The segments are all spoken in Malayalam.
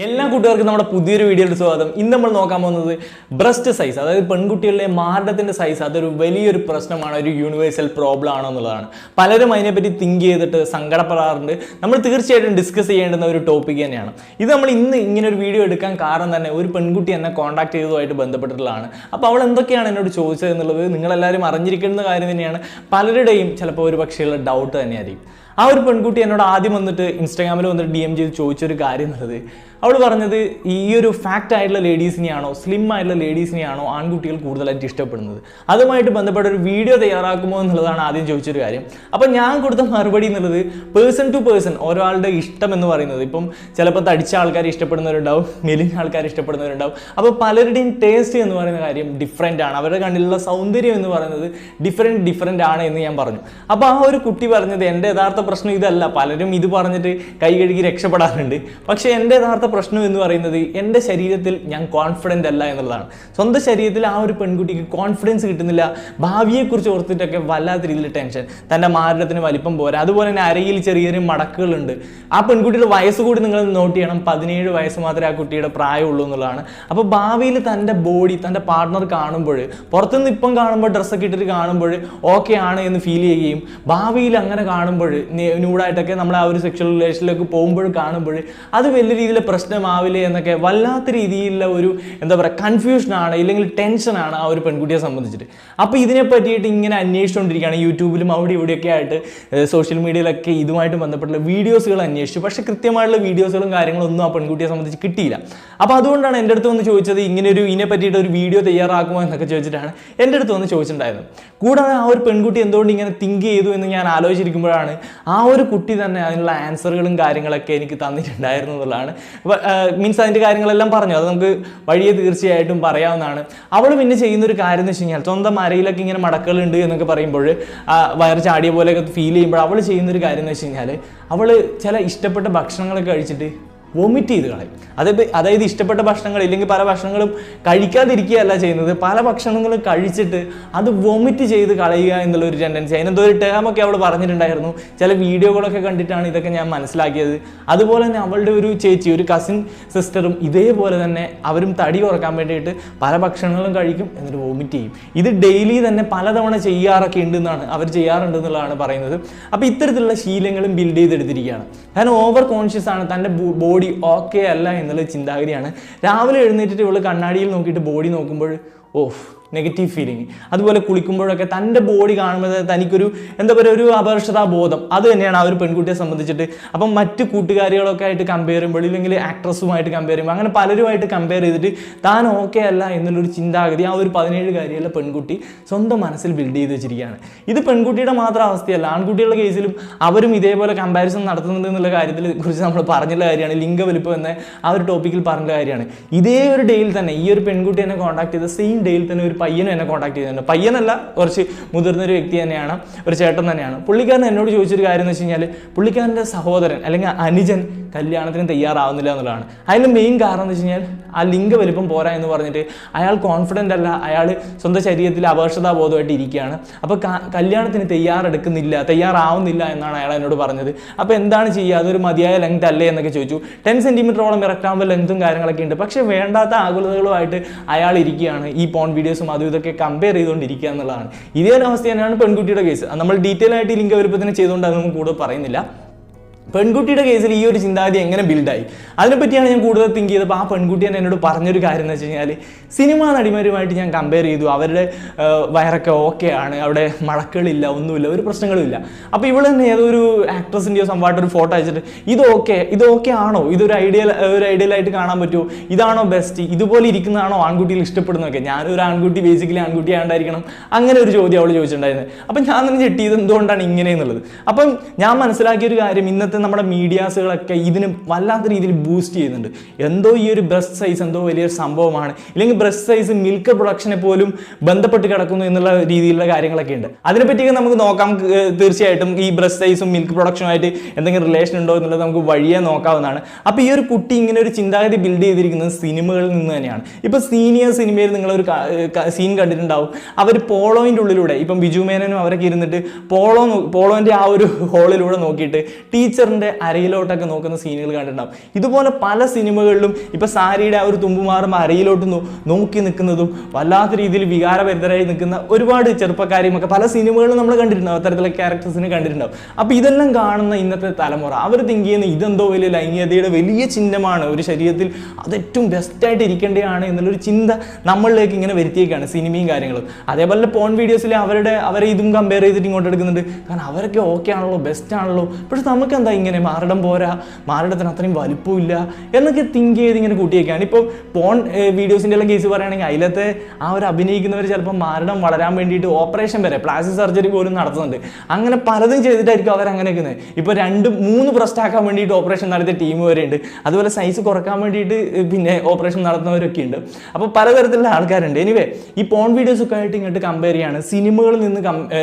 എല്ലാ കൂട്ടുകാർക്കും നമ്മുടെ പുതിയൊരു വീഡിയോയുടെ സ്വാഗതം. ഇന്ന് നമ്മൾ നോക്കാൻ പോകുന്നത് ബ്രസ്റ്റ് സൈസ്, അതായത് പെൺകുട്ടികളുടെ മാർദ്ദത്തിന്റെ സൈസ്. അതൊരു വലിയൊരു പ്രശ്നമാണ്, ഒരു യൂണിവേഴ്സൽ പ്രോബ്ലം ആണോ എന്നുള്ളതാണ്. പലരും അതിനെപ്പറ്റി തിങ്ക് ചെയ്തിട്ട് സങ്കടപ്പെടാറുണ്ട്. നമ്മൾ തീർച്ചയായിട്ടും ഡിസ്കസ് ചെയ്യേണ്ടുന്ന ഒരു ടോപ്പിക് തന്നെയാണ് ഇത്. നമ്മൾ ഇന്ന് ഇങ്ങനെ ഒരു വീഡിയോ എടുക്കാൻ കാരണം തന്നെ ഒരു പെൺകുട്ടി എന്നെ കോൺടാക്ട് ചെയ്തതുമായിട്ട് ബന്ധപ്പെട്ടിട്ടുള്ളതാണ്. അപ്പോൾ അവൾ എന്തൊക്കെയാണ് എന്നോട് ചോദിച്ചത് എന്നുള്ളത് നിങ്ങളെല്ലാവരും അറിഞ്ഞിരിക്കുന്ന കാര്യം തന്നെയാണ്. പലരുടെയും ചിലപ്പോൾ ഒരു പക്ഷേയുള്ള ഡൗട്ട് തന്നെയായിരിക്കും. ആ ഒരു പെൺകുട്ടി എന്നോട് ആദ്യം വന്നിട്ട് ഇൻസ്റ്റാഗ്രാമിൽ വന്നിട്ട് DM ചെയ്ത് ചോദിച്ചൊരു കാര്യം എന്നുള്ളത്, അവൾ പറഞ്ഞത് ഈ ഒരു ഫാക്റ്റ് ആയിട്ടുള്ള ലേഡീസിനെയാണോ സ്ലിം ആയിട്ടുള്ള ലേഡീസിനെയാണോ ആൺകുട്ടികൾ കൂടുതലായിട്ട് ഇഷ്ടപ്പെടുന്നത്, അതുമായിട്ട് ബന്ധപ്പെട്ട ഒരു വീഡിയോ തയ്യാറാക്കുമോ എന്നുള്ളതാണ് ആദ്യം ചോദിച്ചൊരു കാര്യം. അപ്പം ഞാൻ കൊടുത്ത മറുപടി എന്നുള്ളത് പേഴ്സൺ ടു പേഴ്സൺ ഒരാളുടെ ഇഷ്ടം എന്ന് പറയുന്നത്, ഇപ്പം ചിലപ്പോൾ തടിച്ച ആൾക്കാർ ഇഷ്ടപ്പെടുന്നവരുണ്ടാവും, മെലിഞ്ഞ ആൾക്കാർ ഇഷ്ടപ്പെടുന്നവരുണ്ടാവും. അപ്പോൾ പലരുടെയും ടേസ്റ്റ് എന്ന് പറയുന്ന കാര്യം ഡിഫറെൻ്റ് ആണ്. അവരുടെ കണ്ണിലുള്ള സൗന്ദര്യം എന്ന് പറയുന്നത് ഡിഫറെൻ്റ് ആണ് എന്ന് ഞാൻ പറഞ്ഞു. അപ്പോൾ ആ ഒരു കുട്ടി പറഞ്ഞത് എൻ്റെ യഥാർത്ഥ പ്രശ്നം ഇതല്ല, പലരും ഇത് പറഞ്ഞിട്ട് കൈ കഴുകി രക്ഷപ്പെടാറുണ്ട്. പക്ഷേ എൻ്റെ യഥാർത്ഥ പ്രശ്നം എന്ന് പറയുന്നത് എൻ്റെ ശരീരത്തിൽ ഞാൻ കോൺഫിഡൻ്റ് അല്ല എന്നുള്ളതാണ്. സ്വന്തം ശരീരത്തിൽ ആ ഒരു പെൺകുട്ടിക്ക് കോൺഫിഡൻസ് കിട്ടുന്നില്ല. ഭാവിയെക്കുറിച്ച് ഓർത്തിട്ടൊക്കെ വല്ലാത്ത രീതിയിൽ ടെൻഷൻ, തൻ്റെ മാരടത്തിന് വലിപ്പം പോരാ, അതുപോലെ തന്നെ അരയിൽ ചെറിയ ചെറിയ മടക്കുകളുണ്ട്. ആ പെൺകുട്ടിയുടെ വയസ്സ് കൂടി നിങ്ങൾ നോട്ട് ചെയ്യണം. 17 വയസ്സ് മാത്രമേ ആ കുട്ടിയുടെ പ്രായമുള്ളൂ എന്നുള്ളതാണ്. അപ്പോൾ ഭാവിയിൽ തൻ്റെ ബോഡി തൻ്റെ പാർട്ട്ണർ കാണുമ്പോൾ, പുറത്തുനിന്ന് ഇപ്പം കാണുമ്പോൾ ഡ്രസ്സൊക്കെ ഇട്ടിട്ട് കാണുമ്പോൾ ഓക്കെ ആണ് എന്ന് ഫീൽ ചെയ്യുകയും, ഭാവിയിൽ അങ്ങനെ കാണുമ്പോൾ ന്യൂഡായിട്ടൊക്കെ നമ്മൾ ആ ഒരു സെക്ഷൽ റിലേഷനിലേക്ക് പോകുമ്പോൾ കാണുമ്പോൾ അത് വലിയ രീതിയിൽ പ്രശ്നമാവില്ലേ എന്നൊക്കെ വല്ലാത്ത രീതിയിലുള്ള ഒരു എന്താ പറയുക കൺഫ്യൂഷനാണ്, ഇല്ലെങ്കിൽ ടെൻഷനാണ് ആ ഒരു പെൺകുട്ടിയെ സംബന്ധിച്ചിട്ട്. അപ്പോൾ ഇതിനെ പറ്റിയിട്ട് ഇങ്ങനെ അന്വേഷിച്ചുകൊണ്ടിരിക്കുകയാണ്. യൂട്യൂബിലും അവിടെ ഇവിടെയൊക്കെ ആയിട്ട് സോഷ്യൽ മീഡിയയിലൊക്കെ ഇതുമായിട്ട് ബന്ധപ്പെട്ടുള്ള വീഡിയോസുകൾ അന്വേഷിച്ചു. പക്ഷേ കൃത്യമായിട്ടുള്ള വീഡിയോസുകളും കാര്യങ്ങളും ഒന്നും ആ പെൺകുട്ടിയെ സംബന്ധിച്ച് കിട്ടിയില്ല. അപ്പോൾ അതുകൊണ്ടാണ് എൻ്റെ അടുത്ത് വന്ന് ചോദിച്ചത്, ഇതിനെ പറ്റിയിട്ട് ഒരു വീഡിയോ തയ്യാറാക്കുമോ എന്നൊക്കെ ചോദിച്ചിട്ടാണ് എൻ്റെ അടുത്ത് വന്ന് ചോദിച്ചിട്ടുണ്ടായിരുന്നു. കൂടാതെ ആ ഒരു പെൺകുട്ടി എന്തുകൊണ്ട് ഇങ്ങനെ തിങ്ക് ചെയ്തു എന്ന് ഞാൻ ആലോചിച്ചിരിക്കുമ്പോഴാണ് ആ ഒരു കുട്ടി തന്നെ അതിനുള്ള ആൻസറുകളും കാര്യങ്ങളൊക്കെ എനിക്ക് തന്നിട്ടുണ്ടായിരുന്നു എന്നുള്ളതാണ്. മീൻസ് അതിൻ്റെ കാര്യങ്ങളെല്ലാം പറഞ്ഞു, അത് നമുക്ക് വഴിയെ തീർച്ചയായിട്ടും പറയാവുന്നതാണ്. അവൾ പിന്നെ ചെയ്യുന്നൊരു കാര്യം എന്ന് വെച്ച് കഴിഞ്ഞാൽ, സ്വന്തം അരയിലൊക്കെ ഇങ്ങനെ മടക്കലുണ്ട് എന്നൊക്കെ പറയുമ്പോൾ, വയറ് ചാടിയ പോലെയൊക്കെ ഫീൽ ചെയ്യുമ്പോൾ അവൾ ചെയ്യുന്നൊരു കാര്യം എന്ന് വെച്ച് കഴിഞ്ഞാൽ, അവൾ ചില ഇഷ്ടപ്പെട്ട ഭക്ഷണങ്ങളൊക്കെ കഴിച്ചിട്ട് വൊമിറ്റ് ചെയ്ത് കളയും. അതായത് ഇഷ്ടപ്പെട്ട ഭക്ഷണങ്ങൾ ഇല്ലെങ്കിൽ പല ഭക്ഷണങ്ങളും കഴിക്കാതിരിക്കുകയല്ല ചെയ്യുന്നത്, പല ഭക്ഷണങ്ങളും കഴിച്ചിട്ട് അത് വൊമിറ്റ് ചെയ്ത് കളയുക എന്നുള്ളൊരു ടെൻഡൻസി. അതിനെന്തോ ഒരു ടേമൊക്കെ അവൾ പറഞ്ഞിട്ടുണ്ടായിരുന്നു. ചില വീഡിയോകളൊക്കെ കണ്ടിട്ടാണ് ഇതൊക്കെ ഞാൻ മനസ്സിലാക്കിയത്. അതുപോലെ തന്നെ അവളുടെ ഒരു ചേച്ചി, ഒരു കസിൻ സിസ്റ്ററും ഇതേപോലെ തന്നെ അവരും തടി കുറക്കാൻ വേണ്ടിയിട്ട് പല ഭക്ഷണങ്ങളും കഴിക്കും, എന്നിട്ട് വൊമിറ്റ് ചെയ്യും. ഇത് ഡെയിലി തന്നെ പലതവണ ചെയ്യാറൊക്കെ ഉണ്ടെന്നാണ്, അവർ ചെയ്യാറുണ്ട് എന്നുള്ളതാണ് പറയുന്നത്. അപ്പോൾ ഇത്തരത്തിലുള്ള ശീലങ്ങളും ബിൽഡ് ചെയ്തെടുത്തിരിക്കുകയാണ്. കാരണം ഓവർ കോൺഷ്യസ് ആണ്, തൻ്റെ ബോഡി ഓക്കെ അല്ല എന്നുള്ള ചിന്താഗതിയാണ്. രാവിലെ എഴുന്നേറ്റിട്ട് ഇവള് കണ്ണാടിയിൽ നോക്കിയിട്ട് ബോഡി നോക്കുമ്പോൾ നെഗറ്റീവ് ഫീലിംഗ്. അതുപോലെ കുളിക്കുമ്പോഴൊക്കെ തൻ്റെ ബോഡി കാണുമ്പോൾ തനിക്കൊരു എന്താ പറയുക, ഒരു അപകർഷതാബോധം. അത് തന്നെയാണ് ആ ഒരു പെൺകുട്ടിയെ സംബന്ധിച്ചിട്ട്. അപ്പം മറ്റ് കൂട്ടുകാരികളൊക്കെ ആയിട്ട് കമ്പയർ ചെയ്യുമ്പോൾ, ഇല്ലെങ്കിൽ ആക്ട്രസുമായിട്ട് കമ്പയർ ചെയ്യുമ്പോൾ, അങ്ങനെ പലരുമായിട്ട് കമ്പയർ ചെയ്തിട്ട് താൻ ഓക്കെ അല്ല എന്നുള്ളൊരു ചിന്താഗതി ആ ഒരു 17കാരിയുള്ള പെൺകുട്ടി സ്വന്തം മനസ്സിൽ ബിൽഡ് ചെയ്ത് വെച്ചിരിക്കുകയാണ്. ഇത് പെൺകുട്ടിയുടെ മാത്രം അവസ്ഥയല്ല, ആൺകുട്ടികളുടെ കേസിലും അവരും ഇതേപോലെ കമ്പാരിസൺ നടത്തുന്നുണ്ട് എന്നുള്ള കാര്യത്തിൽ കുറിച്ച് നമ്മൾ പറഞ്ഞുള്ള കാര്യമാണ്. ലിംഗവലിപ്പം എന്ന ആ ഒരു ടോപ്പിക്കിൽ പറഞ്ഞ കാര്യമാണ്. ഇതേ ഒരു ഡേയിൽ തന്നെ ഈ ഒരു പെൺകുട്ടി എന്നെ കോൺടാക്ട് ചെയ്ത സെയിം ഡേയിൽ തന്നെ ഒരു പയ്യനും എന്നെ കോൺടാക്ട് ചെയ്തിട്ടുണ്ട്. പയ്യനല്ല, കുറച്ച് മുതിർന്നൊരു വ്യക്തി തന്നെയാണ്, ഒരു ചേട്ടൻ തന്നെയാണ്. പുള്ളിക്കാരൻ എന്നോട് ചോദിച്ചൊരു കാര്യം എന്ന് വെച്ച് കഴിഞ്ഞാൽ, പുള്ളിക്കാരൻ്റെ സഹോദരൻ അല്ലെങ്കിൽ അനുജൻ കല്യാണത്തിന് തയ്യാറാവുന്നില്ല എന്നുള്ളതാണ്. അതിന് മെയിൻ കാരണം എന്ന് വെച്ച് കഴിഞ്ഞാൽ ആ ലിംഗവലിപ്പം പോരാ എന്ന് പറഞ്ഞിട്ട് അയാൾ കോൺഫിഡൻ്റ് അല്ല, അയാൾ സ്വന്തം ശരീരത്തിൽ അപകർഷതാബോധമായിട്ട് ഇരിക്കുകയാണ്. അപ്പോൾ കല്യാണത്തിന് തയ്യാറാവുന്നില്ല എന്നാണ് അയാൾ എന്നോട് പറഞ്ഞത്. അപ്പോൾ എന്താണ് ചെയ്യുക, അതൊരു മതിയായ ലെങ്ത് അല്ലേ എന്നൊക്കെ ചോദിച്ചു. 10 സെൻറ്റിമീറ്ററോളം ഇറക്റ്റാകുമ്പോൾ ലെങ്ത്തും കാര്യങ്ങളൊക്കെ ഉണ്ട്. പക്ഷേ വേണ്ടാത്ത ആകുലതകളുമായിട്ട് അയാൾ ഇരിക്കുകയാണ്. ഈ പോൺ വീഡിയോസും അതും ഇതൊക്കെ കമ്പയർ ചെയ്തുകൊണ്ടിരിക്കുക എന്നുള്ളതാണ്. ഇതേ ഒരു അവസ്ഥ തന്നെയാണ് പെൺകുട്ടിയുടെ കേസ്. നമ്മൾ ഡീറ്റെയിൽ ആയിട്ട് ഈ ലിംഗവലിപ്പത്തിനെ ചെയ്തുകൊണ്ട് അതൊന്നും കൂടുതൽ പറയുന്നില്ല. പെൺകുട്ടിയുടെ കേസിൽ ഈ ഒരു ചിന്താഗതി എങ്ങനെ ബിൽഡായി, അതിനെപ്പറ്റിയാണ് ഞാൻ കൂടുതൽ തിങ്ക് ചെയ്തപ്പോൾ ആ പെൺകുട്ടി തന്നെ എന്നോട് പറഞ്ഞൊരു കാര്യം എന്ന് വെച്ച് കഴിഞ്ഞാൽ, സിനിമാ നടിമാരുമായിട്ട് ഞാൻ കമ്പയർ ചെയ്തു, അവരുടെ വയറൊക്കെ ഓക്കെ ആണ്, അവിടെ മടക്കുകളില്ല, ഒന്നുമില്ല, ഒരു പ്രശ്നങ്ങളും ഇല്ല. അപ്പോൾ ഇവിടെ തന്നെ ഏതൊരു ആക്ട്രസിൻ്റെയോ സംഭവമായിട്ട് ഒരു ഫോട്ടോ അയച്ചിട്ട് ഇത് ഓക്കെ ആണോ, ഇതൊരു ഐഡിയലായിട്ട് കാണാൻ പറ്റുമോ, ഇതാണോ ബെസ്റ്റ്, ഇതുപോലെ ഇരിക്കുന്നതാണോ ആൺകുട്ടികൾ ഇഷ്ടപ്പെടുന്നതൊക്കെ. ഞാനൊരു ആൺകുട്ടി, ബേസിക്കലി ആൺകുട്ടി ആണ്ടായിരിക്കണം, അങ്ങനെ ഒരു ചോദ്യം അവൾ ചോദിച്ചിട്ടുണ്ടായിരുന്നു. അപ്പം ഞാൻ തന്നെ ഞെട്ടിയത് എന്തുകൊണ്ടാണ് ഇങ്ങനെ എന്നുള്ളത്. അപ്പം ഞാൻ മനസ്സിലാക്കിയൊരു കാര്യം, ഇന്നത്തെ നമ്മുടെ മീഡിയാസുകളൊക്കെ ഇതിന് വല്ലാത്ത രീതിയിൽ ബൂസ്റ്റ് ചെയ്യുന്നുണ്ട്. എന്തോ ഈ ഒരു ബ്രസ്റ്റ് സൈസ് എന്തോ വലിയൊരു സംഭവമാണ്, ഇല്ലെങ്കിൽ ബ്രസ്റ്റ് സൈസ് മിൽക്ക് പ്രൊഡക്ഷനെ പോലും ബന്ധപ്പെട്ട് കിടക്കുന്നു എന്നുള്ള രീതിയിലുള്ള കാര്യങ്ങളൊക്കെ ഉണ്ട്. അതിനെപ്പറ്റിയൊക്കെ നമുക്ക് നോക്കാം. തീർച്ചയായിട്ടും ഈ ബ്രസ്റ്റ് സൈസും മിൽക്ക് പ്രൊഡക്ഷനുമായിട്ട് എന്തെങ്കിലും റിലേഷൻ ഉണ്ടോ എന്നുള്ളത് നമുക്ക് വഴിയെ നോക്കാവുന്നതാണ്. അപ്പോൾ ഈ ഒരു കുട്ടി ഇങ്ങനെ ഒരു ചിന്താഗതി ബിൽഡ് ചെയ്തിരിക്കുന്നത് സിനിമകളിൽ നിന്ന് തന്നെയാണ്. ഇപ്പോൾ സീനിയർ സിനിമയിൽ നിങ്ങളൊരു സീൻ കണ്ടിട്ടുണ്ടാവും. അവർ പോളോയിൻ്റെ ഉള്ളിലൂടെ, ഇപ്പം ബിജു മേനനും അവരൊക്കെ ഇരുന്നിട്ട് പോളോൻ്റെ ആ ഒരു ഹോളിലൂടെ നോക്കിയിട്ട് ടീച്ചർ ബോക്സറിന്റെ അരയിലോട്ടൊക്കെ നോക്കുന്ന സീനുകൾ കണ്ടിട്ടുണ്ടാവും. ഇതുപോലെ പല സിനിമകളിലും ഇപ്പൊ സാരിയുടെ ആ ഒരു തുമ്പുമാറും അരയിലോട്ട് നോക്കി നിൽക്കുന്നതും വല്ലാത്ത രീതിയിൽ വികാരഭരിതരായി നിൽക്കുന്ന ഒരുപാട് ചെറുപ്പക്കാരെയും ഒക്കെ പല സിനിമകളിലും നമ്മൾ കണ്ടിട്ടുണ്ടാവും, അത്തരത്തിലുള്ള ക്യാരക്ടേഴ്സിനെ കണ്ടിട്ടുണ്ടാവും. അപ്പൊ ഇതെല്ലാം കാണുന്ന ഇന്നത്തെ തലമുറ അവർ തിങ്ക് ചെയ്യുന്ന ഇതെന്തോ വലിയ ലൈംഗികതയുടെ വലിയ ചിഹ്നമാണ്, ഒരു ശരീരത്തിൽ അത് ഏറ്റവും ബെസ്റ്റായിട്ട് ഇരിക്കേണ്ടതാണ് എന്നുള്ളൊരു ചിന്ത നമ്മളിലേക്ക് ഇങ്ങനെ വരുത്തിയേക്കാണ് സിനിമയും കാര്യങ്ങളും. അതേപോലെ പോൺ വീഡിയോസിൽ അവരെ ഇതും കമ്പയർ ചെയ്തിട്ട് ഇങ്ങോട്ട് എടുക്കുന്നുണ്ട്. കാരണം അവരൊക്കെ ഓക്കെ ആണല്ലോ, ബെസ്റ്റ് ആണല്ലോ, പക്ഷെ നമുക്ക് എന്താ ഇങ്ങനെ മാറിടം പോരാ, മാറിടത്തിന് അത്രയും വലിപ്പമില്ല എന്നൊക്കെ തിങ്ക് ചെയ്ത് ഇങ്ങനെ കൂട്ടിയേക്കാണ്. ഇപ്പോൾ പോൺ വീഡിയോസിൻ്റെ എല്ലാം കേസ് പറയുകയാണെങ്കിൽ അതിലത്തെ ആ ഒരു അഭിനയിക്കുന്നവർ ചിലപ്പോൾ മാറിടം വളരാൻ വേണ്ടിയിട്ട് ഓപ്പറേഷൻ വരെ പ്ലാസ്റ്റിക് സർജറി പോലും നടത്തുന്നുണ്ട്. അങ്ങനെ പലതും ചെയ്തിട്ടായിരിക്കും അവരങ്ങനെ നിൽക്കുന്നത്. ഇപ്പോൾ 2-3 ബ്രസ്റ്റ് ആക്കാൻ വേണ്ടിയിട്ട് ഓപ്പറേഷൻ നടത്തിയ ടീം വരെ ഉണ്ട്. അതുപോലെ സൈസ് കുറക്കാൻ വേണ്ടിയിട്ട് പിന്നെ ഓപ്പറേഷൻ നടത്തുന്നവരൊക്കെ ഉണ്ട്. അപ്പോൾ പലതരത്തിലുള്ള ആൾക്കാരുണ്ട്. എനിവേ ഈ പോൺ വീഡിയോസൊക്കെ ആയിട്ട് ഇങ്ങോട്ട് കമ്പയർ ചെയ്യാണ്, സിനിമകളിൽ നിന്ന്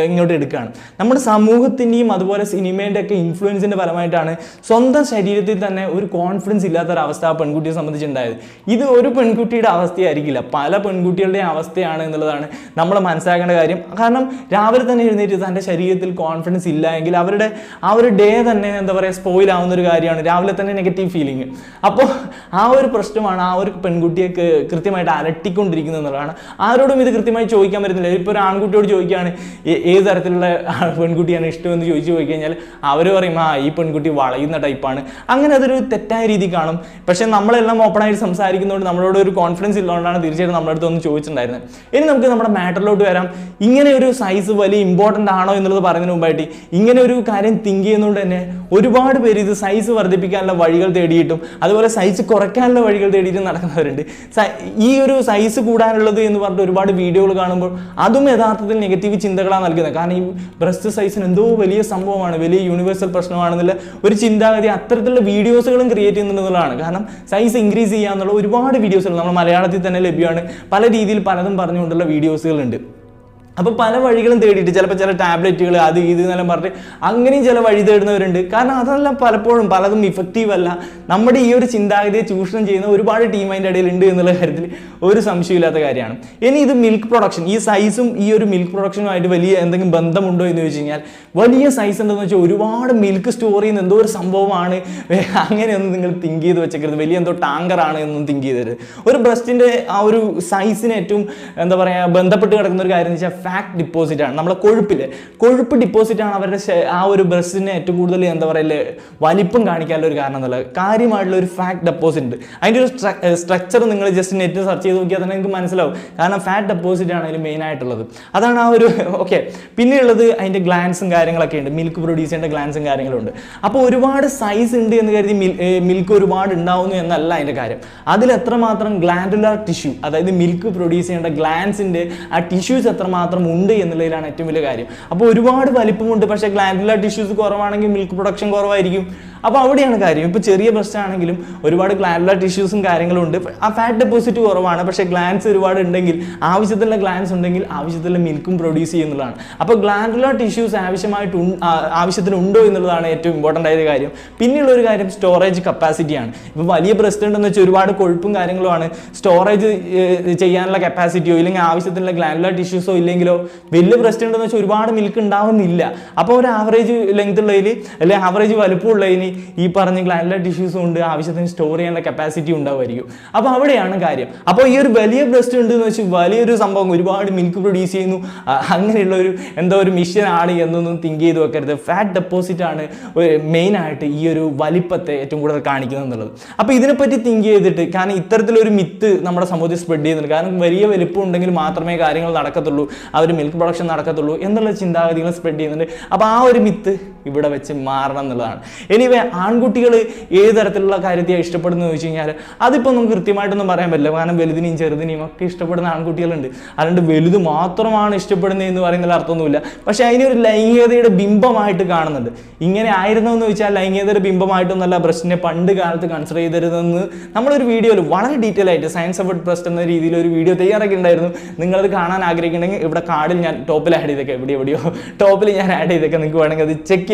ഇങ്ങോട്ട് എടുക്കുകയാണ്. നമ്മുടെ സമൂഹത്തിൻ്റെയും അതുപോലെ സിനിമേൻ്റെ ഒക്കെ ഇൻഫ്ലുവൻസിൻ്റെ ഫലമായിട്ടാണ് സ്വന്തം ശരീരത്തിൽ തന്നെ ഒരു കോൺഫിഡൻസ് ഇല്ലാത്തൊരവസ്ഥ ആ പെൺകുട്ടിയെ സംബന്ധിച്ചുണ്ടായത്. ഇത് ഒരു പെൺകുട്ടിയുടെ അവസ്ഥയായിരിക്കില്ല, പല പെൺകുട്ടികളുടെയും അവസ്ഥയാണ് എന്നുള്ളതാണ് നമ്മൾ മനസ്സിലാക്കേണ്ട കാര്യം. കാരണം രാവിലെ തന്നെ എഴുന്നേറ്റ് തൻ്റെ ശരീരത്തിൽ കോൺഫിഡൻസ് ഇല്ല എങ്കിൽ അവരുടെ ആ ഒരു ഡേ തന്നെ എന്താ പറയുക സ്പോയിൽ ആവുന്ന ഒരു കാര്യമാണ്, രാവിലെ തന്നെ നെഗറ്റീവ് ഫീലിംഗ്. അപ്പോൾ ആ ഒരു പ്രശ്നമാണ് ആ ഒരു പെൺകുട്ടിയെ കൃത്യമായിട്ട് അലട്ടിക്കൊണ്ടിരിക്കുന്നത് എന്നുള്ളതാണ്. ആരോടും ഇത് കൃത്യമായി ചോദിക്കാൻ പറ്റുന്നില്ല. ഇപ്പോൾ ഒരു ആൺകുട്ടിയോട് ചോദിക്കുകയാണ് ഏത് തരത്തിലുള്ള പെൺകുട്ടിയാണ് ഇഷ്ടമെന്ന് ചോദിച്ചു പോയി കഴിഞ്ഞാൽ അവർ പറയും ഈ പെൺകുട്ടി വളയുന്ന ടൈപ്പാണ്. അങ്ങനെ അതൊരു തെറ്റായ രീതി കാണും. പക്ഷെ നമ്മളെല്ലാം ഓപ്പണായിട്ട് സംസാരിക്കുന്നതുകൊണ്ട് നമ്മളോട് ഒരു കോൺഫിഡൻസ് ഇല്ലാണ്ടാണ് തീർച്ചയായിട്ടും നമ്മുടെ അടുത്ത് ഒന്ന് ചോദിച്ചിട്ടുണ്ടായിരുന്നത്. ഇനി നമുക്ക് നമ്മുടെ മാറ്ററിലോട്ട് വരാം. ഇങ്ങനെ ഒരു സൈസ് വലിയ ഇമ്പോർട്ടൻ്റ് ആണോ എന്നുള്ളത് പറയുന്നതിന് മുമ്പായിട്ട് ഇങ്ങനെ ഒരു കാര്യം തിങ്ക് ചെയ്യുന്നതുകൊണ്ട് തന്നെ ഒരുപാട് പേര് ഇത് സൈസ് വർദ്ധിപ്പിക്കാനുള്ള വഴികൾ തേടിയിട്ടും അതുപോലെ സൈസ് കുറയ്ക്കാനുള്ള വഴികൾ തേടിയിട്ടും നടക്കുന്നവരുണ്ട്. ഈ ഒരു സൈസ് കൂടാനുള്ളത് എന്ന് പറഞ്ഞിട്ട് ഒരുപാട് വീഡിയോകൾ കാണുമ്പോൾ അതും യഥാർത്ഥത്തിൽ നെഗറ്റീവ് ചിന്തകളാണ് നൽകുന്നത്. കാരണം ഈ ബ്രസ്റ്റ് സൈസിന് എന്തോ വലിയ സംഭവമാണ്, വലിയ യൂണിവേഴ്സൽ പ്രശ്നമാണെന്നുള്ള ഒരു ചിന്താഗതി അത്തരത്തിലുള്ള വീഡിയോസുകളും ക്രിയേറ്റ് ചെയ്യുന്നുണ്ടെന്നുള്ളതാണ്. കാരണം സൈസ് ഇൻക്രീസ് ചെയ്യാന്നുള്ള ഒരുപാട് വീഡിയോസുകൾ നമ്മൾ മലയാളത്തിൽ തന്നെ ലഭ്യമാണ്. പല രീതിയിൽ പലതും പറഞ്ഞുകൊണ്ടുള്ള വീഡിയോസുകളുണ്ട്. അപ്പോൾ പല വഴികളും തേടിയിട്ട് ചിലപ്പോൾ ചില ടാബ്ലറ്റുകൾ അത് ഇത് എന്നെല്ലാം പറഞ്ഞിട്ട് അങ്ങനെയും ചില വഴി തേടുന്നവരുണ്ട്. കാരണം അതെല്ലാം പലപ്പോഴും പലതും ഇഫക്റ്റീവ് അല്ല. നമ്മുടെ ഈ ഒരു ചിന്താഗതിയെ ചൂഷണം ചെയ്യുന്ന ഒരുപാട് ടീം അതിൻ്റെ ഇടയിൽ ഉണ്ട് എന്നുള്ള കാര്യത്തിൽ ഒരു സംശയമില്ലാത്ത കാര്യമാണ്. ഇനി ഇത് മിൽക്ക് പ്രൊഡക്ഷൻ, ഈ സൈസും ഈ ഒരു മിൽക്ക് പ്രൊഡക്ഷനുമായിട്ട് വലിയ എന്തെങ്കിലും ബന്ധമുണ്ടോ എന്ന് ചോദിച്ചു കഴിഞ്ഞാൽ വലിയ സൈസ് ഉണ്ടെന്ന് വെച്ചാൽ ഒരുപാട് മിൽക്ക് സ്റ്റോർ ചെയ്യുന്ന എന്തോ ഒരു സംഭവമാണ്, അങ്ങനെയൊന്നും നിങ്ങൾ തിങ്ക് ചെയ്ത് വെച്ചേക്കരുത്. വലിയ എന്തോ ടാങ്കറാണ് എന്നൊന്നും തിങ്ക് ചെയ്തത്. ഒരു ബ്രസ്റ്റിൻ്റെ ആ ഒരു സൈസിന് ഏറ്റവും എന്താ പറയുക ബന്ധപ്പെട്ട് കിടക്കുന്ന ഒരു കാര്യം എന്ന് വെച്ചാൽ ഫാറ്റ് ഡിപ്പോസിറ്റ് ആണ്. നമ്മളെ കൊഴുപ്പ് ഡിപ്പോസിറ്റ് ആണ് അവരുടെ ആ ഒരു ബ്രസ്റ്റിനെ ഏറ്റവും കൂടുതൽ എന്താ പറയുക വലിപ്പം കാണിക്കാനുള്ള ഒരു കാരണം എന്നുള്ളത്. കാര്യമായിട്ടുള്ള ഒരു ഫാറ്റ് ഡെപ്പോസിറ്റ് ഉണ്ട്. അതിൻ്റെ ഒരു സ്ട്രക്ചർ നിങ്ങൾ ജസ്റ്റ് നെറ്റ് സെർച്ച് ചെയ്ത് നോക്കിയാൽ തന്നെ നിങ്ങൾക്ക് മനസ്സിലാവും. കാരണം ഫാറ്റ് ഡെപ്പോസിറ്റ് ആണ് അതിൽ മെയിൻ ആയിട്ടുള്ളത്. അതാണ് ആ ഒരു ഓക്കെ. പിന്നെയുള്ളത് അതിൻ്റെ ഗ്ലാൻസും കാര്യങ്ങളൊക്കെ ഉണ്ട്, മിൽക്ക് പ്രൊഡ്യൂസ് ചെയ്യേണ്ട ഗ്ലാൻസും കാര്യങ്ങളുണ്ട്. അപ്പോൾ ഒരുപാട് സൈസ് ഉണ്ട് എന്ന് കരുതി മിൽക്ക് ഒരുപാട് ഉണ്ടാവുന്നു എന്നല്ല അതിൻ്റെ കാര്യം. അതിൽ എത്രമാത്രം ഗ്ലാൻഡുലാർ ടിഷ്യൂ, അതായത് മിൽക്ക് പ്രൊഡ്യൂസ് ചെയ്യേണ്ട ഗ്ലാൻസിൻ്റെ ആ ടിഷ്യൂസ് എത്രമാത്രം ഉണ്ട് എന്നുള്ളതിലാണ് ഏറ്റവും വലിയ കാര്യം. അപ്പോൾ ഒരുപാട് വലിപ്പമുണ്ട്, പക്ഷേ ഗ്ലാൻഡുലാർ ടിഷ്യൂസ് കുറവാണെങ്കിൽ മിൽക്ക് പ്രൊഡക്ഷൻ കുറവായിരിക്കും. അപ്പോൾ അവിടെയാണ് കാര്യം. ഇപ്പോൾ ചെറിയ ബ്രസ്റ്റ് ആണെങ്കിലും ഒരുപാട് ഗ്ലാൻഡുലാർ ടിഷ്യൂസും കാര്യങ്ങളും ഉണ്ട്, ആ ഫാറ്റ് ഡെപ്പോസിറ്റ് കുറവാണ്, പക്ഷേ ഗ്ലാൻസ് ഒരുപാട് ഉണ്ടെങ്കിൽ ആവശ്യത്തിലുള്ള ഗ്ലാൻസ് ഉണ്ടെങ്കിൽ ആവശ്യത്തിലുള്ള മിൽക്കും പ്രൊഡ്യൂസ് ചെയ്യുന്നതാണ്. അപ്പോൾ ഗ്ലാൻഡുലാർ ടിഷ്യൂസ് ആവശ്യത്തിനുണ്ടോ എന്നുള്ളതാണ് ഏറ്റവും ഇമ്പോർട്ടൻ്റ് ആയ കാര്യം. പിന്നെയുള്ള ഒരു കാര്യം സ്റ്റോറേജ് കപ്പാസിറ്റിയാണ്. ഇപ്പോൾ വലിയ ബ്രസ്റ്റ് ഉണ്ടെന്ന് വെച്ചാൽ ഒരുപാട് കൊഴുപ്പും കാര്യങ്ങളുമാണ്, സ്റ്റോറേജ് ചെയ്യാനുള്ള കപ്പാസിറ്റിയോ ഇല്ലെങ്കിൽ ആവശ്യത്തിനുള്ള ഗ്ലാൻഡുലാർ ടിഷ്യൂസോ ഇല്ലെങ്കിലോ വലിയ ബ്രസ്റ്റ് ഉണ്ടെന്ന് വെച്ചാൽ ഒരുപാട് മിൽക്ക് ഉണ്ടാവുന്നില്ല. അപ്പോൾ ഒരു ആവറേജ് ലെങ്ത് ഉള്ളതിൽ അല്ലെങ്കിൽ ആവറേജ് വലുപ്പമുള്ളതിന് ഈ പറഞ്ഞ ഗ്ലാൻഡുലാർ ടിഷ്യൂസും ഉണ്ട്, ആവശ്യത്തിന് സ്റ്റോർ ചെയ്യാനുള്ള കപ്പാസിറ്റി ഉണ്ടാവുമായിരിക്കും. അപ്പോൾ അവിടെയാണ് കാര്യം. അപ്പോൾ ഈ ഒരു വലിയ ബ്രസ്റ്റ് ഉണ്ടെന്ന് വെച്ചാൽ വലിയൊരു സംഭവം ഒരുപാട് മിൽക്ക് പ്രൊഡ്യൂസ് ചെയ്യുന്നു അങ്ങനെയുള്ള ഒരു എന്തോ ഒരു മിഷൻ ആണ് എന്നൊന്നും തിങ്ക് ചെയ്ത് വെക്കരുത്. ഫാറ്റ് ഡെപ്പോസിറ്റ് ആണ് മെയിനായിട്ട് ഈ ഒരു വലിപ്പത്തെ ഏറ്റവും കൂടുതൽ കാണിക്കുന്നത് എന്നുള്ളത്. അപ്പോൾ ഇതിനെപ്പറ്റി തിങ്ക് ചെയ്തിട്ട്, കാരണം ഇത്തരത്തിലൊരു മിത്ത് നമ്മുടെ സമൂഹത്തിൽ സ്പ്രെഡ് ചെയ്യുന്നുണ്ട്. കാരണം വലിയ വലിപ്പം ഉണ്ടെങ്കിൽ മാത്രമേ കാര്യങ്ങൾ നടക്കത്തുള്ളൂ, ആ ഒരു മിൽക്ക് പ്രൊഡക്ഷൻ നടക്കത്തുള്ളൂ എന്നുള്ള ചിന്താഗതികൾ സ്പ്രെഡ് ചെയ്യുന്നുണ്ട്. അപ്പോൾ ആ ഒരു മിത്ത് ഇവിടെ വെച്ച് മാറണം എന്നുള്ളതാണ്. എനിവേ ആൺകുട്ടികൾ ഏത് തരത്തിലുള്ള കാര്യത്തെയാണ് ഇഷ്ടപ്പെടുന്നത് ചോദിച്ചു കഴിഞ്ഞാൽ അതിപ്പോൾ നമുക്ക് കൃത്യമായിട്ടൊന്നും പറയാൻ പറ്റില്ല. കാരണം വലുതിനെയും ചെറുതിനെയും ഒക്കെ ഇഷ്ടപ്പെടുന്ന ആൺകുട്ടികളുണ്ട്. അതുകൊണ്ട് വലുത് മാത്രമാണ് ഇഷ്ടപ്പെടുന്നത് എന്ന് പറയുന്നതിൽ അർത്ഥമൊന്നുമില്ല. പക്ഷെ അതിനൊരു ലൈംഗികതയുടെ ബിംബമായിട്ട് കാണുന്നുണ്ട്. ഇങ്ങനെ ആയിരുന്നോ എന്ന് ചോദിച്ചാൽ ലൈംഗികതയുടെ ബിംബമായിട്ടൊന്നല്ല ബ്രസ്റ്റിനെ പണ്ട് കാലത്ത് കൺസിഡർ ചെയ്തിരുന്നതെന്ന് നമ്മളൊരു വീഡിയോയിൽ വളരെ ഡീറ്റെയിൽ ആയിട്ട് സയൻസ് അബൌട്ട് ബ്രസ്റ്റ് എന്ന രീതിയിൽ ഒരു വീഡിയോ തയ്യാറാക്കിയിട്ടുണ്ടായിരുന്നു. നിങ്ങളത് കാണാൻ ആഗ്രഹിക്കുന്നുണ്ടെങ്കിൽ ഇവിടെ കാർഡിൽ ഞാൻ ടോപ്പിൽ ആഡ് ചെയ്തേക്കാം, എവിടെയോ ടോപ്പിൽ ഞാൻ ആഡ് ചെയ്തേക്കാം, നിങ്ങൾക്ക് വേണമെങ്കിൽ അത് ചെക്ക്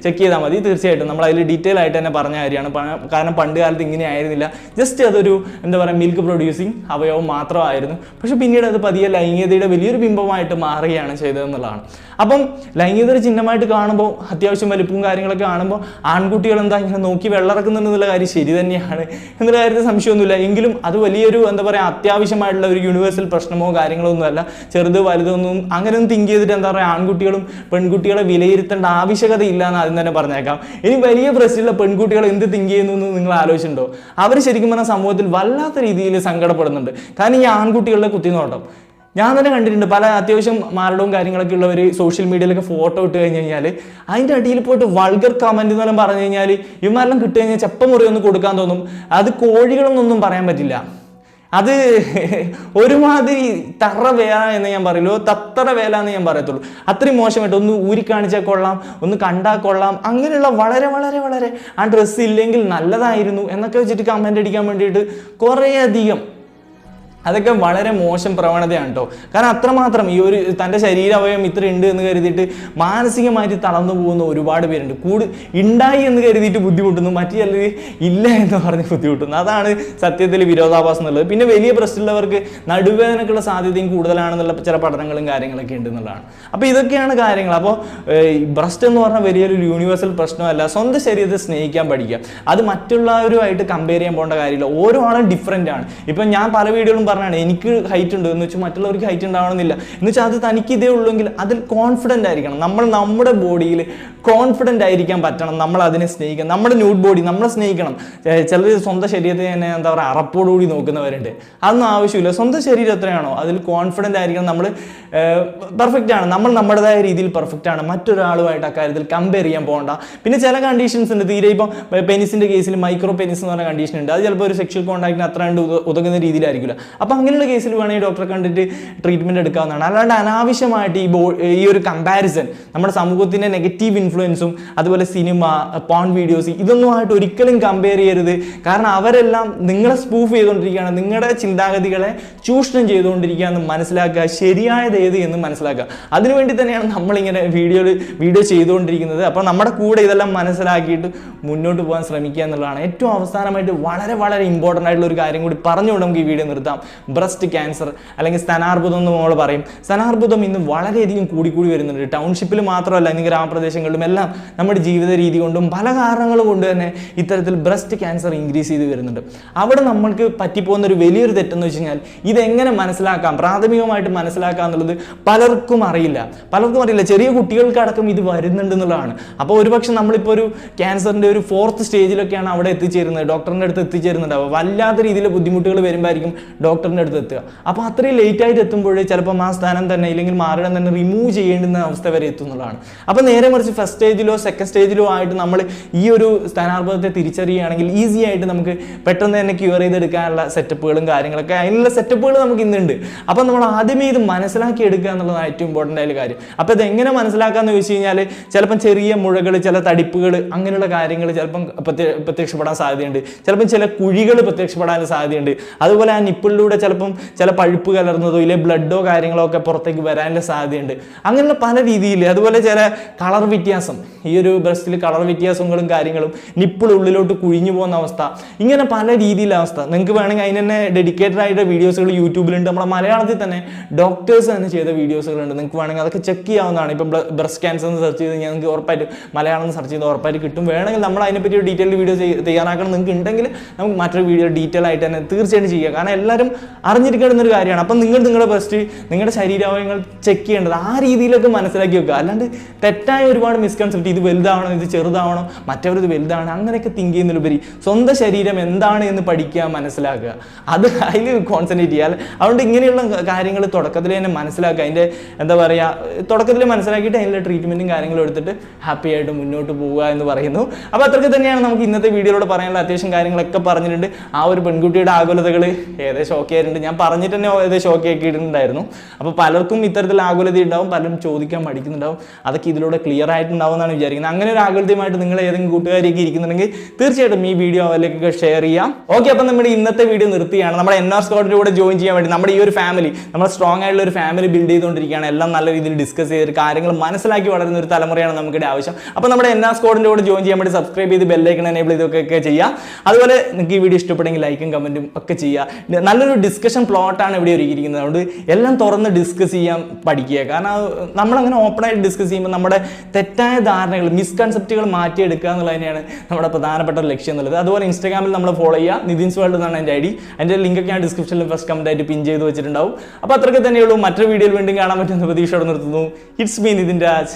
ചെക്ക് ചെയ്താൽ മതി. തീർച്ചയായിട്ടും നമ്മൾ അതിൽ ഡീറ്റെയിൽ ആയിട്ട് തന്നെ പറഞ്ഞ കാര്യമാണ്. കാരണം പണ്ട് കാലത്ത് ഇങ്ങനെ ആയിരുന്നില്ല. ജസ്റ്റ് അതൊരു എന്താ പറയുക മിൽക്ക് പ്രൊഡ്യൂസിങ് അവയവം മാത്രമായിരുന്നു. പക്ഷെ പിന്നീട് അത് പതിയെ ലൈംഗികതയുടെ വലിയൊരു ബിംബമായിട്ട് മാറുകയാണ് ചെയ്തതെന്നുള്ളതാണ്. അപ്പം ലൈംഗികതയുടെ ചിഹ്നമായിട്ട് കാണുമ്പോൾ അത്യാവശ്യം വലുപ്പവും കാര്യങ്ങളൊക്കെ കാണുമ്പോൾ ആൺകുട്ടികൾ എന്താ ഇങ്ങനെ നോക്കി വെള്ളറക്കുന്നുണ്ടെന്നുള്ള കാര്യം ശരി തന്നെയാണ് എന്നുള്ള കാര്യത്തിൽ സംശയമൊന്നുമില്ല. എങ്കിലും അത് വലിയൊരു എന്താ പറയുക അത്യാവശ്യമായിട്ടുള്ള ഒരു യൂണിവേഴ്സൽ പ്രശ്നമോ കാര്യങ്ങളോ ഒന്നുമല്ല. ചെറുത് വലുതൊന്നും അങ്ങനെയൊന്നും തിങ്ക് ചെയ്തിട്ട് എന്താ പറയുക ആൺകുട്ടികളും പെൺകുട്ടികളെ വിലയിരുത്തേണ്ട ആവശ്യകത ഇല്ല എന്ന് ആദ്യം തന്നെ പറഞ്ഞേക്കാം. ഇനി വലിയ പ്രശ്നമുള്ള പെൺകുട്ടികൾ എന്ത് തിങ്ക് ചെയ്യുന്നു എന്ന് നിങ്ങൾ ആലോചിച്ചിട്ടുണ്ടോ? അവർ ശരിക്കും പറഞ്ഞാൽ സമൂഹത്തിൽ വല്ലാത്ത രീതിയിൽ സങ്കടപ്പെടുന്നുണ്ട്. കാരണം ഈ ആൺകുട്ടികളുടെ കുത്തിനോട്ടം ഞാൻ തന്നെ കണ്ടിട്ടുണ്ട്. പല അത്യാവശ്യം മാരടവും കാര്യങ്ങളൊക്കെ ഉള്ളവർ സോഷ്യൽ മീഡിയയിലൊക്കെ ഫോട്ടോ ഇട്ട് കഴിഞ്ഞ് കഴിഞ്ഞാൽ അതിൻ്റെ അടിയിൽ പോയിട്ട് വൾഗർ കമൻറ്റ് എന്നെല്ലാം പറഞ്ഞു കഴിഞ്ഞാൽ ഇവന്മാരെല്ലാം കിട്ടി കഴിഞ്ഞാൽ ചെപ്പമുറി ഒന്ന് കൊടുക്കാൻ തോന്നും. അത് കോഴികളൊന്നും പറയാൻ പറ്റില്ല. അത് ഒരുമാതിരി തറ വേല എന്ന് ഞാൻ പറയുള്ളൂ, തത്തറ വേല എന്ന് ഞാൻ പറയത്തുള്ളൂ. അത്രയും മോശമായിട്ട് ഒന്ന് ഊരിക്കാണിച്ചാൽ കൊള്ളാം, ഒന്ന് കണ്ടാൽ കൊള്ളാം, അങ്ങനെയുള്ള വളരെ വളരെ വളരെ ആ ഡ്രസ്സ് ഇല്ലെങ്കിൽ നല്ലതായിരുന്നു എന്നൊക്കെ വെച്ചിട്ട് കമൻ്റ് അടിക്കാൻ വേണ്ടിയിട്ട് കുറേയധികം അതൊക്കെ വളരെ മോശം പ്രവണതയാണ് കേട്ടോ. കാരണം അത്രമാത്രം ഈ ഒരു തൻ്റെ ശരീരാവയം ഇത്ര ഉണ്ട് എന്ന് കരുതിയിട്ട് മാനസികമായിട്ട് തളർന്നു പോകുന്ന ഒരുപാട് പേരുണ്ട്. ഉണ്ടായി എന്ന് കരുതിയിട്ട് ബുദ്ധിമുട്ടുന്നു, മറ്റു ചിലർ ഇല്ല എന്ന് പറഞ്ഞ് ബുദ്ധിമുട്ടുന്നു. അതാണ് സത്യത്തിൽ വിരോധാഭാസം എന്നുള്ളത്. പിന്നെ വലിയ പ്രശ്നമുള്ളവർക്ക് നടുവേദനക്കുള്ള സാധ്യതയും കൂടുതലാണെന്നുള്ള ചില പഠനങ്ങളും കാര്യങ്ങളൊക്കെ ഉണ്ട് എന്നുള്ളതാണ്. അപ്പോൾ ഇതൊക്കെയാണ് കാര്യങ്ങൾ. അപ്പോൾ ബ്രസ്റ്റ് എന്ന് പറഞ്ഞാൽ വലിയൊരു യൂണിവേഴ്സൽ പ്രശ്നമല്ല. സ്വന്തം ശരീരത്തെ സ്നേഹിക്കാൻ പഠിക്കുക. അത് മറ്റുള്ളവരുമായിട്ട് കമ്പയർ ചെയ്യാൻ പോകേണ്ട കാര്യമില്ല. ഓരോ ആളും ഡിഫറെൻ്റ് ആണ്. ഇപ്പം ഞാൻ പല വീഡിയോകളും പറഞ്ഞാണ് എനിക്ക് ഹൈറ്റ് ഉണ്ട് എന്ന് വെച്ചാൽ മറ്റുള്ളവർക്ക് ഹൈറ്റ് ഉണ്ടാവണമെന്നില്ല. എന്ന് വെച്ചാൽ അത് തനിക്ക് ഇതേ ഉള്ളെങ്കിൽ അതിൽ കോൺഫിഡൻ്റ് ആയിരിക്കണം. നമ്മൾ നമ്മുടെ ബോഡിയിൽ കോൺഫിഡൻ്റ് ആയിരിക്കാൻ പറ്റണം. നമ്മൾ അതിനെ സ്നേഹിക്കണം. നമ്മുടെ ന്യൂഡ് ബോഡി നമ്മളെ സ്നേഹിക്കണം. ചിലർ സ്വന്തം ശരീരത്തെ തന്നെ എന്താ പറയുക അറപ്പോടുകൂടി നോക്കുന്നവരുണ്ട്. അതൊന്നും ആവശ്യമില്ല. സ്വന്തം ശരീരം എത്രയാണോ അതിൽ കോൺഫിഡൻ്റ് ആയിരിക്കണം. നമ്മൾ പെർഫെക്റ്റ് ആണ്. നമ്മൾ നമ്മുടേതായ രീതിയിൽ പെർഫെക്റ്റ് ആണ്. മറ്റൊരാളുമായിട്ട് അക്കാര്യത്തിൽ കമ്പയർ ചെയ്യാൻ പോകണ്ട. പിന്നെ ചില കണ്ടീഷൻസ് ഉണ്ട്. തീരെ ഇപ്പം പെനിസിൻ്റെ കേസിൽ മൈക്രോ പെനിസ് എന്ന് പറഞ്ഞ കണ്ടീഷൻ ഉണ്ട്. അത് ചിലപ്പോൾ ഒരു സെക്ഷൽ കോൺടാക്റ്റിന് അത്ര കണ്ട് ഉതകുന്ന രീതിയിലായിരിക്കില്ല. അപ്പോൾ അങ്ങനെയുള്ള കേസിൽ വേണമെങ്കിൽ ഡോക്ടറെ കണ്ടിട്ട് ട്രീറ്റ്മെൻറ്റ് എടുക്കാവുന്നതാണ്. അല്ലാണ്ട് അനാവശ്യമായിട്ട് ഈ ഒരു കമ്പാരിസൺ നമ്മുടെ സമൂഹത്തിൻ്റെ നെഗറ്റീവ് ഇൻഫ്ലുവൻസും അതുപോലെ സിനിമ, പോൺ വീഡിയോസ് ഇതൊന്നുമായിട്ട് ഒരിക്കലും കമ്പയർ ചെയ്യരുത്. കാരണം അവരെല്ലാം നിങ്ങളെ സ്പൂഫ് ചെയ്തുകൊണ്ടിരിക്കുകയാണ്. നിങ്ങളുടെ ചിന്താഗതികളെ ചൂഷണം ചെയ്തുകൊണ്ടിരിക്കുക എന്ന് മനസ്സിലാക്കുക. ശരിയായത് ഏത് എന്ന് മനസ്സിലാക്കുക. അതിനുവേണ്ടി തന്നെയാണ് നമ്മളിങ്ങനെ വീഡിയോ ചെയ്തുകൊണ്ടിരിക്കുന്നത്. അപ്പോൾ നമ്മുടെ കൂടെ ഇതെല്ലാം മനസ്സിലാക്കിയിട്ട് മുന്നോട്ട് പോകാൻ ശ്രമിക്കുക എന്നുള്ളതാണ്. ഏറ്റവും അവസാനമായിട്ട് വളരെ വളരെ ഇമ്പോർട്ടൻ്റ് ആയിട്ടുള്ള ഒരു കാര്യം കൂടി പറഞ്ഞുകൊണ്ട് നമുക്ക് ഈ വീഡിയോ നിർത്താം. ബ്രസ്റ്റ് ക്യാൻസർ അല്ലെങ്കിൽ സ്തനാർബുദം എന്ന് നമ്മൾ പറയും. സ്തനാർബുദം ഇന്ന് വളരെയധികം കൂടിക്കൂടി വരുന്നുണ്ട്. ടൗൺഷിപ്പിൽ മാത്രമല്ല ഇന്ന് ഗ്രാമപ്രദേശങ്ങളിലും എല്ലാം നമ്മുടെ ജീവിത രീതി കൊണ്ടും പല കാരണങ്ങൾ കൊണ്ട് തന്നെ ഇത്തരത്തിൽ ബ്രസ്റ്റ് ക്യാൻസർ ഇൻക്രീസ് ചെയ്ത് വരുന്നുണ്ട്. അവിടെ നമ്മൾക്ക് പറ്റിപ്പോകുന്ന ഒരു വലിയൊരു തെറ്റെന്ന് വെച്ച് കഴിഞ്ഞാൽ ഇതെങ്ങനെ മനസ്സിലാക്കാം, പ്രാഥമികമായിട്ട് മനസ്സിലാക്കാം എന്നുള്ളത് പലർക്കും അറിയില്ല. ചെറിയ കുട്ടികൾക്കടക്കം ഇത് വരുന്നുണ്ട് എന്നുള്ളതാണ്. അപ്പോൾ ഒരുപക്ഷെ നമ്മളിപ്പോൾ ഒരു ക്യാൻസറിൻ്റെ ഒരു 4th സ്റ്റേജിലൊക്കെയാണ് അവിടെ എത്തിച്ചേരുന്നത്, ഡോക്ടറിൻ്റെ അടുത്ത് എത്തിച്ചേരുന്നുണ്ടാവുക. വല്ലാത്ത രീതിയിൽ ബുദ്ധിമുട്ടുകൾ വരുമ്പോഴായിരിക്കും ഡോക്ടറിൻ്റെ അടുത്ത് എത്തുക. അപ്പോൾ അത്രയും ലേറ്റ് ആയിട്ട് എത്തുമ്പോഴേ ചിലപ്പോൾ ആ സ്ഥാനം തന്നെ ഇല്ലെങ്കിൽ മാറിടം തന്നെ റിമൂവ് ചെയ്യേണ്ടുന്ന അവസ്ഥ വരെ എത്തുന്നതാണ്. അപ്പോൾ നേരെ മറിച്ച് ഫസ്റ്റ് സ്റ്റേജിലോ സെക്കൻഡ് സ്റ്റേജിലോ ആയിട്ട് നമ്മൾ ഈ ഒരു സ്ഥാനാർബുദത്തെ തിരിച്ചറിയുകയാണെങ്കിൽ ഈസി ആയിട്ട് നമുക്ക് പെട്ടെന്ന് തന്നെ ക്യൂർ ചെയ്തെടുക്കാനുള്ള സെറ്റപ്പുകളും കാര്യങ്ങളൊക്കെ അതിനുള്ള സെറ്റപ്പുകൾ നമുക്ക് ഇന്നുണ്ട്. അപ്പോൾ നമ്മൾ ആദ്യമേ ഇത് മനസ്സിലാക്കി എടുക്കുക എന്നുള്ളതാണ് ഏറ്റവും ഇമ്പോർട്ടൻ്റ് ആയ കാര്യം. അപ്പോൾ ഇത് എങ്ങനെ മനസ്സിലാക്കാമെന്ന് വെച്ച് കഴിഞ്ഞാൽ ചിലപ്പം ചെറിയ മുഴകൾ, ചില തടിപ്പുകൾ, അങ്ങനെയുള്ള കാര്യങ്ങൾ ചിലപ്പം പ്രത്യക്ഷപ്പെടാൻ സാധ്യതയുണ്ട്. ചിലപ്പം ചില കുഴികൾ പ്രത്യക്ഷപ്പെടാൻ സാധ്യതയുണ്ട്. അതുപോലെ ആ നിപ്പിളിലൂടെ ചിലപ്പം ചില പഴുപ്പ് കലർന്നതോ ഇല്ലെ ബ്ലഡോ കാര്യങ്ങളോ ഒക്കെ പുറത്തേക്ക് വരാനുള്ള സാധ്യതയുണ്ട്. അങ്ങനെയുള്ള പല രീതിയിൽ. അതുപോലെ ചില കളർ വ്യത്യാസം, ഈ ഒരു ബ്രസ്റ്റിൽ കളർ വ്യത്യാസങ്ങളും കാര്യങ്ങളും, നിപ്പിൾ ഉള്ളിലോട്ട് കുഴിഞ്ഞു പോകുന്ന അവസ്ഥ, ഇങ്ങനെ പല രീതിയിലുള്ള അവസ്ഥ. നിങ്ങൾക്ക് വേണമെങ്കിൽ അതിന് തന്നെ ഡെഡിക്കേറ്റഡ് ആയിട്ട് വീഡിയോസുകൾ യൂട്യൂബിലുണ്ട്. നമ്മുടെ മലയാളത്തിൽ തന്നെ ഡോക്ടേഴ്സ് തന്നെ ചെയ്ത വീഡിയോസുകളുണ്ട്. നിങ്ങൾക്ക് വേണമെങ്കിൽ അതൊക്കെ ചെക്ക് ചെയ്യാവുന്നതാണ്. ഇപ്പം ബ്രസ്റ്റ് ക്യാൻസർ എന്ന് സെർച്ച് ചെയ്ത് നിങ്ങൾക്ക് ഉറപ്പായിട്ട് മലയാളം സെർച്ച് ചെയ്ത് ഉറപ്പായിട്ട് കിട്ടും. വേണമെങ്കിൽ നമ്മൾ അതിനെപ്പറ്റി ഒരു ഡീറ്റെയിൽഡ് വീഡിയോ തയ്യാറാക്കണം നിങ്ങൾക്ക് ഉണ്ടെങ്കിൽ നമുക്ക് മറ്റൊരു വീഡിയോ ഡീറ്റെയിൽ ആയിട്ട് തന്നെ തീർച്ചയായിട്ടും ചെയ്യുക. കാരണം എല്ലാവരും അറിഞ്ഞിരിക്കേണ്ടുന്ന ഒരു കാര്യമാണ്. അപ്പം നിങ്ങളുടെ ബ്രസ്റ്റ്, നിങ്ങളുടെ ശരീരാവയവങ്ങൾ ചെക്ക് ചെയ്യേണ്ടത് ആ രീതിയിലൊക്കെ മനസ്സിലാക്കി വെക്കുക. അല്ലാണ്ട് തെറ്റായ ഒരുപാട് മിസ്കൺസെപ്റ്റ്, ഇത് വലുതാവണം, ഇത് ചെറുതാവണം, മറ്റവരിത് വലുതാണ്, അങ്ങനെയൊക്കെ തിങ്ക് ചെയ്യുന്നതിലുപരി സ്വന്തം ശരീരം എന്താണ് എന്ന് പഠിക്കുക, മനസ്സിലാക്കുക, അത് അതിൽ കോൺസെൻട്രേറ്റ് ചെയ്യുക. അതുകൊണ്ട് ഇങ്ങനെയുള്ള കാര്യങ്ങൾ തുടക്കത്തിൽ തന്നെ മനസ്സിലാക്കുക. അതിൻ്റെ എന്താ പറയുക, തുടക്കത്തിൽ മനസ്സിലാക്കിയിട്ട് അതിൻ്റെ ട്രീറ്റ്മെൻറ്റും കാര്യങ്ങളും എടുത്തിട്ട് ഹാപ്പി ആയിട്ട് മുന്നോട്ട് പോവുക എന്ന് പറയുന്നു. അപ്പോൾ അത്രയ്ക്ക് തന്നെയാണ് നമുക്ക് ഇന്നത്തെ വീഡിയോയിലൂടെ പറയാനുള്ള. അത്യാവശ്യം കാര്യങ്ങളൊക്കെ പറഞ്ഞിട്ടുണ്ട്. ആ ഒരു പെൺകുട്ടിയുടെ ആകുലതകൾ ഏകദേശം ഷോക്ക് ആയിട്ടുണ്ട്. ഞാൻ പറഞ്ഞിട്ട് തന്നെ ഇത് ഷോക്ക് ആക്കിയിട്ടുണ്ടായിരുന്നു. അപ്പോൾ പലർക്കും ഇത്തരത്തിൽ ആകുലത ഉണ്ടാവും, പലരും ചോദിക്കാൻ മടിക്കുന്നുണ്ടാവും. അതൊക്കെ ഇതിലൂടെ ക്ലിയർ ആയിട്ടുണ്ടാവും എന്നാണ് വിചാരിക്കുന്നത്. അങ്ങനെ ഒരു ആകുലതയുമായിട്ട് നിങ്ങൾ ഏതെങ്കിലും കൂട്ടുകാരിയൊക്കെ ഇരിക്കുന്നുണ്ടെങ്കിൽ തീർച്ചയായിട്ടും ഈ വീഡിയോ അവരിലേക്കൊക്കെ ഷെയർ ചെയ്യാം. ഓക്കെ, അപ്പം നമ്മുടെ ഇന്നത്തെ വീഡിയോ നിർത്തിയാണ്. നമ്മുടെ NR സ്ക്വാഡിന്റെ കൂടെ ജോയിൻ ചെയ്യാൻ വേണ്ടി നമ്മുടെ ഈ ഒരു ഫാമിലി, നമ്മൾ സ്ട്രോങ് ആയിട്ടുള്ള ഒരു ഫാമിലി ബിൽഡ് ചെയ്തുകൊണ്ടിരിക്കുകയാണ്. എല്ലാം നല്ല രീതിയിൽ ഡിസ്കസ് ചെയ്ത് കാര്യങ്ങൾ മനസ്സിലാക്കി വളരുന്ന ഒരു തലമുറയാണ് നമുക്കിടെ ആവശ്യം. അപ്പോൾ നമ്മുടെ NR സ്ക്വാഡിന്റെ കൂടെ ജോയിൻ ചെയ്യാൻ വേണ്ടി സബ്സ്ക്രൈബ് ചെയ്ത് ബെല്ലൈക്കൺ എനേബിൾ ചെയ്തൊക്കെ ചെയ്യാം. അതുപോലെ നിങ്ങൾക്ക് ഈ വീഡിയോ ഇഷ്ടപ്പെട്ടെങ്കിൽ ലൈക്കും കമന്റും ഒക്കെ ചെയ്യുക. നല്ലൊരു ഡിസ്കഷൻ പ്ലോട്ടാണ് ഇവിടെ ഒരുക്കിയിരിക്കുന്നത്. അതുകൊണ്ട് എല്ലാം തുറന്ന് ഡിസ്കസ് ചെയ്യാൻ പഠിക്കുക. കാരണം നമ്മളങ്ങനെ ഓപ്പണായിട്ട് ഡിസ്കസ് ചെയ്യുമ്പോൾ നമ്മുടെ തെറ്റായ ധാരണകൾ, മിസ്കൺസെപ്റ്റുകൾ മാറ്റിയെടുക്കുക എന്നുള്ളത് തന്നെയാണ് നമ്മുടെ പ്രധാനപ്പെട്ട ലക്ഷ്യം എന്നുള്ളത്. അതുപോലെ ഇൻസ്റ്റാഗ്രാമിൽ നമ്മൾ ഫോളോ ചെയ്യുക. നിധിൻസ് വേൾഡ് എന്നാണ് എൻ്റെ ID. അതിൻ്റെ ലിങ്കൊക്കെ ഞാൻ ഡിസ്ക്രിപ്ഷനിൽ ഫസ്റ്റ് കമന്റ് ആയിട്ട് പിൻ ചെയ്ത് വെച്ചിട്ടുണ്ടാവും. അപ്പോൾ അത്രയ്ക്ക് തന്നെയുള്ളൂ. മറ്റൊരു വീഡിയോയിൽ വീണ്ടും കാണാൻ പറ്റുന്ന പ്രതീക്ഷയോടെ നിർത്തുന്നു. It's me Nithin Raj.